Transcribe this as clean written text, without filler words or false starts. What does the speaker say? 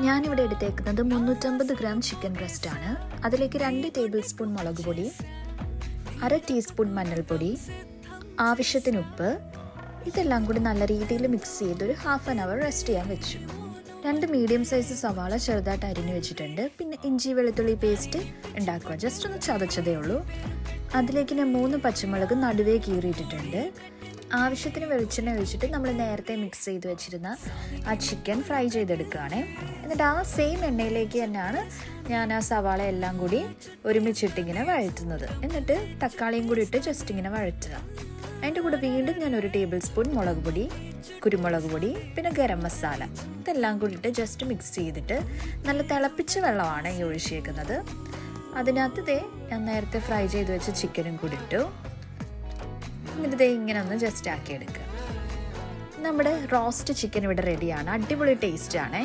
ഞാനിവിടെ എടുത്തേക്കുന്നത് 350 gram chicken breast ആണ്. അതിലേക്ക് 2 ടേബിൾ സ്പൂൺ മുളക് പൊടി, 1/2 ടീസ്പൂൺ മഞ്ഞൾപ്പൊടി, ആവശ്യത്തിന് ഉപ്പ്, ഇതെല്ലാം കൂടി നല്ല രീതിയിൽ മിക്സ് ചെയ്ത് ഒരു ഹാഫ് ആൻ അവർ റെസ്റ്റ് ചെയ്യാൻ വെച്ചു. 2 മീഡിയം സൈസ് സവാള ചെറുതായിട്ട് അരിഞ്ഞു വെച്ചിട്ടുണ്ട്. പിന്നെ ഇഞ്ചി വെളുത്തുള്ളി പേസ്റ്റ് ഉണ്ടാക്കുക, ജസ്റ്റ് ഒന്ന് ചതച്ചതേ ഉള്ളൂ. അതിലേക്ക് ഞാൻ 3 പച്ചമുളക് നടുവേ കീറിയിട്ടിട്ടുണ്ട്. ആവശ്യത്തിന് വെളിച്ചെണ്ണ ഒഴിച്ചിട്ട് നമ്മൾ നേരത്തെ മിക്സ് ചെയ്ത് വെച്ചിരുന്ന ആ ചിക്കൻ ഫ്രൈ ചെയ്തെടുക്കുകയാണ്. എന്നിട്ട് ആ സെയിം എണ്ണയിലേക്ക് തന്നെയാണ് ഞാൻ ആ സവാള എല്ലാം കൂടി ഒരുമിച്ചിട്ടിങ്ങനെ വഴറ്റുന്നത്. എന്നിട്ട് തക്കാളിയും കൂടി ഇട്ട് ജസ്റ്റ് ഇങ്ങനെ വഴറ്റുക. അതിൻ്റെ കൂടെ വീണ്ടും ഞാൻ 1 ടേബിൾ സ്പൂൺ മുളക് പൊടി, കുരുമുളക് പൊടി, പിന്നെ ഗരം മസാല ഇതെല്ലാം കൂടി ഇട്ട് ജസ്റ്റ് മിക്സ് ചെയ്തിട്ട് നല്ല തിളപ്പിച്ച വെള്ളമാണ് ഈ ഒഴിച്ചേക്കുന്നത്. അതിനകത്ത് ഞാൻ നേരത്തെ ഫ്രൈ ചെയ്ത് വെച്ച ചിക്കനും കൂടി ഇട്ടു. എന്നിട്ട് ഇങ്ങനെ ഒന്ന് ജസ്റ്റ് ആക്കിയെടുക്കുക. നമ്മുടെ റോസ്റ്റ് ചിക്കൻ ഇവിടെ റെഡിയാണ്. അടിപൊളി ടേസ്റ്റ് ആണേ.